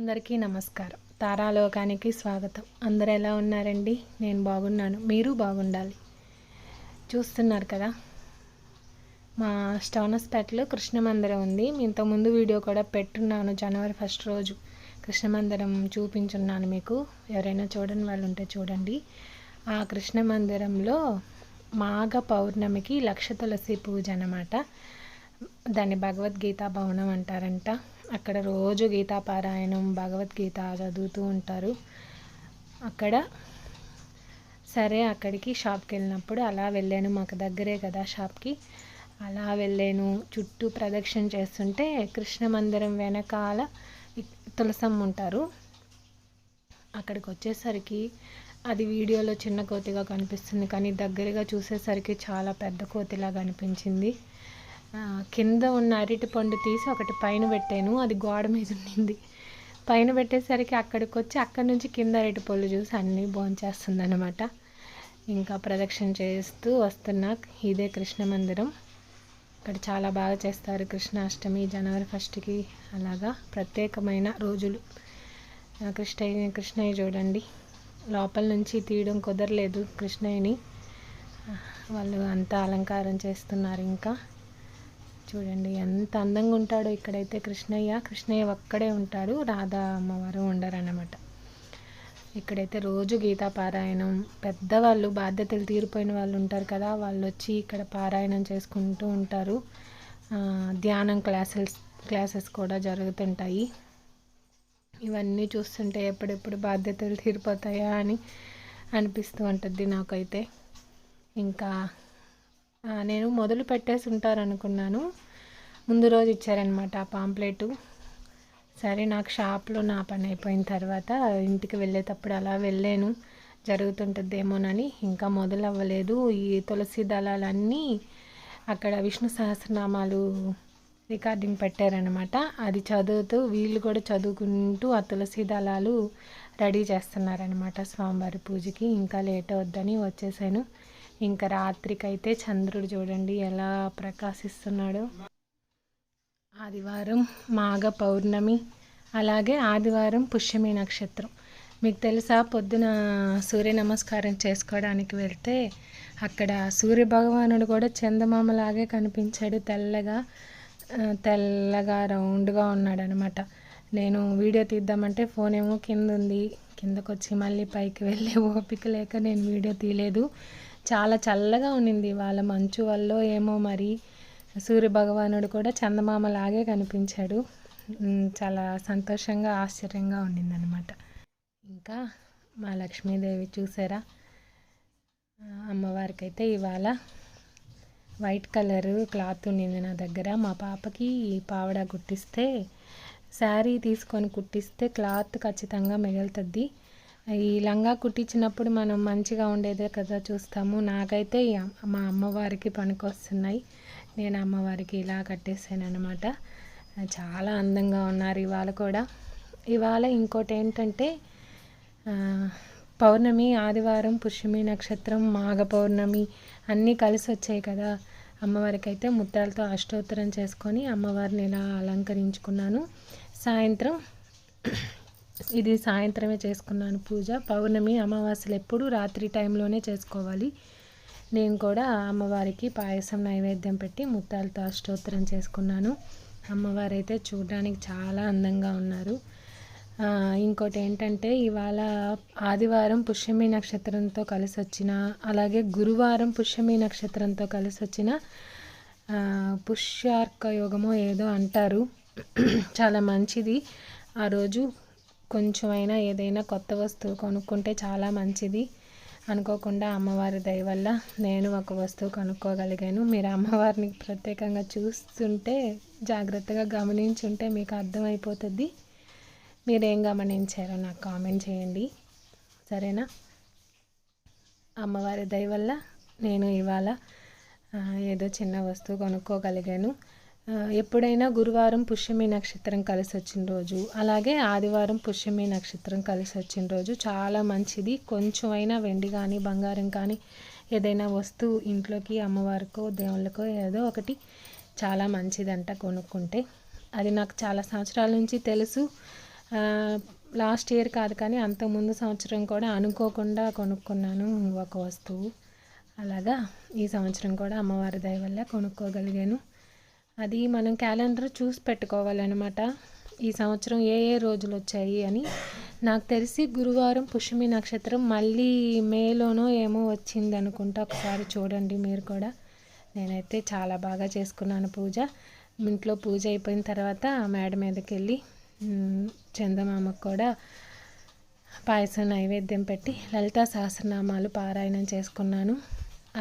అందరికీ నమస్కారం. తారాలోకానికి స్వాగతం. అందరూ ఎలా ఉన్నారండి? నేను బాగున్నాను, మీరు బాగుండాలి. చూస్తున్నారు కదా, మా స్టోనస్పేటలో కృష్ణ మందిరం ఉంది. ఇంతకుముందు వీడియో కూడా పెట్టున్నాను. జనవరి 1 రోజు కృష్ణ మందిరం చూపించున్నాను మీకు. ఎవరైనా చూడని వాళ్ళు ఉంటే చూడండి. ఆ కృష్ణ మందిరంలో మాఘ పౌర్ణమికి లక్ష తులసి పూజ అన్నమాట. దాన్ని భగవద్గీత భవనం అంటారంట. అక్కడ రోజు గీతా పారాయణం, భగవద్గీత చదువుతూ ఉంటారు అక్కడ. సరే, అక్కడికి షాప్కి వెళ్ళినప్పుడు అలా వెళ్ళాను. మాకు దగ్గరే కదా షాప్కి. అలా వెళ్ళాను. చుట్టూ ప్రదక్షిణ చేస్తుంటే కృష్ణ మందిరం వెనకాల తులసమ్మ ఉంటారు. అక్కడికి వచ్చేసరికి అది వీడియోలో చిన్న కోతిగా కనిపిస్తుంది, కానీ దగ్గరగా చూసేసరికి చాలా పెద్ద కోతిలాగా అనిపించింది. కింద ఉన్న అరటి పండు తీసి ఒకటి పైన పెట్టాను. అది గోడ మీద ఉండింది. పైన పెట్టేసరికి అక్కడికి వచ్చి అక్కడి నుంచి కింద అరటి పళ్ళు చూసి అన్నీ భోంచేస్తుంది అనమాట. ఇంకా ప్రదక్షిణ చేస్తూ వస్తున్నా. ఇదే కృష్ణ మందిరం. ఇక్కడ చాలా బాగా చేస్తారు. కృష్ణాష్టమి జనవరి 1కి అలాగా ప్రత్యేకమైన రోజులు. కృష్ణయ్య చూడండి, లోపల నుంచి తీయడం కుదరలేదు. కృష్ణయ్యని వాళ్ళు అంతా అలంకారం చేస్తున్నారు. ఇంకా చూడండి ఎంత అందంగా ఉంటాడో ఇక్కడైతే కృష్ణయ్య ఒక్కడే ఉంటాడు. రాధా అమ్మవారు ఉండరన్నమాట. ఇక్కడైతే రోజు గీతా పారాయణం, పెద్దవాళ్ళు బాధ్యతలు తీరిపోయిన వాళ్ళు ఉంటారు కదా, వాళ్ళు వచ్చి ఇక్కడ పారాయణం చేసుకుంటూ ఉంటారు. ధ్యానం క్లాసెస్ కూడా జరుగుతుంటాయి. ఇవన్నీ చూస్తుంటే ఎప్పుడెప్పుడు బాధ్యతలు తీరిపోతాయా అని అనిపిస్తూ ఉంటుంది నాకైతే. ఇంకా నేను మొదలు పెట్టేసి ఉంటారనుకున్నాను. ముందు రోజు ఇచ్చారనమాట ఆ పాంప్లెటు. సరే, నాకు షాప్లో నా పని అయిపోయిన తర్వాత ఇంటికి వెళ్ళేటప్పుడు అలా వెళ్ళాను, జరుగుతుంటుందేమోనని. ఇంకా మొదలు అవ్వలేదు. ఈ తులసి దళాలన్నీ అక్కడ విష్ణు సహస్రనామాలు రికార్డింగ్ పెట్టారనమాట. అది చదువుతూ వీళ్ళు కూడా చదువుకుంటూ ఆ తులసి దళాలు రెడీ చేస్తున్నారనమాట స్వామివారి పూజకి. ఇంకా లేట్ అవుద్దని వచ్చేసాను. ఇంకా రాత్రికైతే చంద్రుడు చూడండి ఎలా ప్రకాశిస్తున్నాడో. ఆదివారం మాఘ పౌర్ణమి, అలాగే ఆదివారం పుష్యమి నక్షత్రం. మీకు తెలుసా, పొద్దున సూర్య నమస్కారం చేసుకోవడానికి వెళ్తే అక్కడ సూర్య భగవానుడు కూడా చందమామలాగే కనిపించాడు. తెల్లగా రౌండ్గా ఉన్నాడు అనమాట. నేను వీడియో తీద్దామంటే ఫోన్ ఏమో కింద ఉంది. కిందకు వచ్చి మళ్ళీ పైకి వెళ్ళే ఓపిక లేక నేను వీడియో తీయలేదు. చాలా చల్లగా ఉండింది. వాళ్ళ మంచు వల్ల ఏమో మరి సూర్య భగవానుడు కూడా చందమామలాగే కనిపించాడు. చాలా సంతోషంగా ఆశ్చర్యంగా ఉండిందనమాట. ఇంకా మా లక్ష్మీదేవి చూసారా, అమ్మవారికి అయితే ఇవాళ వైట్ కలర్ క్లాత్ ఉండింది నా దగ్గర. మా పాపకి పావడా కుట్టిస్తే, శారీ తీసుకొని కుట్టిస్తే క్లాత్ ఖచ్చితంగా మిగులుతుంది. ఈ లంగా కుట్టించినప్పుడు మనం మంచిగా ఉండేదే కదా చూస్తాము. నాకైతే మా అమ్మవారికి పనికొస్తున్నాయి. నేను అమ్మవారికి ఇలా కట్టేసాను అనమాట. చాలా అందంగా ఉన్నారు ఇవాళ కూడా. ఇవాళ ఇంకోటి ఏంటంటే, పౌర్ణమి, ఆదివారం, పుష్యమి నక్షత్రం, మాఘ పౌర్ణమి అన్నీ కలిసి వచ్చాయి కదా. అమ్మవారికి అయితే ముత్యాలతో అష్టోత్తరం చేసుకొని అమ్మవారిని ఇలా అలంకరించుకున్నాను. ఇది సాయంత్రమే చేసుకున్నాను పూజ. పౌర్ణమి, అమావాస్యలు ఎప్పుడు రాత్రి టైంలోనే చేసుకోవాలి. నేను కూడా అమ్మవారికి పాయసం నైవేద్యం పెట్టి ముత్యాలతో అష్టోత్తరం చేసుకున్నాను. అమ్మవారు అయితే చూడడానికి చాలా అందంగా ఉన్నారు. ఇంకోటి ఏంటంటే, ఇవాళ ఆదివారం పుష్యమి నక్షత్రంతో కలిసి వచ్చిన, అలాగే గురువారం పుష్యమి నక్షత్రంతో కలిసి వచ్చిన పుష్యార్క యోగమో ఏదో అంటారు. చాలా మంచిది. ఆ రోజు కొంచెమైనా ఏదైనా కొత్త వస్తువు కొనుక్కుంటే చాలా మంచిది. అనుకోకుండా అమ్మవారి దయ వల్ల నేను ఒక వస్తువు కొనుక్కోగలిగాను. మీరు అమ్మవారిని ప్రత్యేకంగా చూస్తుంటే, జాగ్రత్తగా గమనించుంటే మీకు అర్థమైపోతుంది. మీరేం గమనించారో నాకు కామెంట్ చేయండి, సరేనా? అమ్మవారి దయ వల్ల నేను ఇవాళ ఏదో చిన్న వస్తువు కొనుక్కోగలిగాను. ఎప్పుడైనా గురువారం పుష్యమి నక్షత్రం కలిసి వచ్చిన రోజు, అలాగే ఆదివారం పుష్యమి నక్షత్రం కలిసి వచ్చిన రోజు చాలా మంచిది. కొంచెమైనా వెండి కానీ బంగారం కానీ ఏదైనా వస్తువు ఇంట్లోకి అమ్మవారికో దేవుళ్ళకో ఏదో ఒకటి చాలా మంచిదంట కొనుక్కుంటే. అది నాకు చాలా సంవత్సరాల నుంచి తెలుసు. లాస్ట్ ఇయర్ కాదు కానీ అంతకుముందు సంవత్సరం కూడా అనుకోకుండా కొనుక్కున్నాను ఒక వస్తువు. అలాగా ఈ సంవత్సరం కూడా అమ్మవారి దయ వల్ల కొనుక్కోగలిగాను. అది మనం క్యాలెండర్ చూసి పెట్టుకోవాలన్నమాట. ఈ సంవత్సరం ఏ ఏ రోజులు వచ్చాయి అని. నాకు తెలిసి గురువారం పుష్యమి నక్షత్రం మళ్ళీ మేలోనో ఏమో వచ్చింది అనుకుంటా. ఒకసారి చూడండి మీరు కూడా. నేనైతే చాలా బాగా చేసుకున్నాను పూజ. ఇంట్లో పూజ అయిపోయిన తర్వాత మేడ మీదకి వెళ్ళి చందమామకు కూడా పాయసం నైవేద్యం పెట్టి లలితా సహస్రనామాలు పారాయణం చేసుకున్నాను.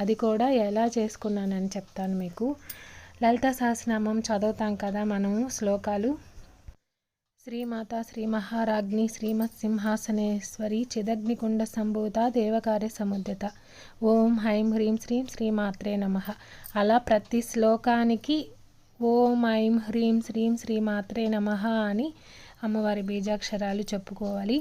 అది కూడా ఎలా చేసుకున్నానని చెప్తాను మీకు. లలితా సహస్రనామం చదువుతాం కదా మనము శ్లోకాలు. శ్రీమాత శ్రీ మహారాజ్ఞి శ్రీమత్ సింహాసనేశ్వరి చిదగ్నికుండ సంభూత దేవకార్య సముద్యత ఓం హైం హ్రీం శ్రీం శ్రీమాత్రే నమః. అలా ప్రతి శ్లోకానికి ఓం ఐం హ్రీం శ్రీం శ్రీమాత్రే నమః అని అమ్మవారి బీజాక్షరాలు చెప్పుకోవాలి.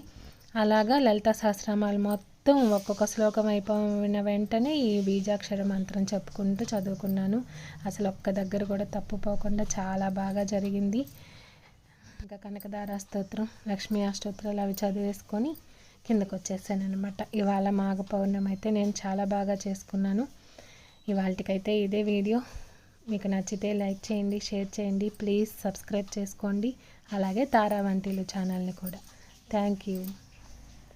అలాగా లలితా సహస్రనామాలు మొత్తం ఒక్కొక్క శ్లోకం అయిపోయిన వెంటనే ఈ బీజాక్షర మంత్రం చెప్పుకుంటూ చదువుకున్నాను. అసలు ఒక్క దగ్గర కూడా తప్పుపోకుండా చాలా బాగా జరిగింది. ఇంకా కనకదార స్తోత్రం, లక్ష్మీ అష్టోత్తరాలు అవి చదివేసుకొని కిందకు వచ్చేసాను అనమాట. ఇవాళ మాఘ పౌర్ణమి అయితే నేను చాలా బాగా చేసుకున్నాను. ఇవాళకైతే ఇదే వీడియో. మీకు నచ్చితే లైక్ చేయండి, షేర్ చేయండి, ప్లీజ్ సబ్స్క్రైబ్ చేసుకోండి. అలాగే తారా వంటిలు ఛానల్ని కూడా. Thank you.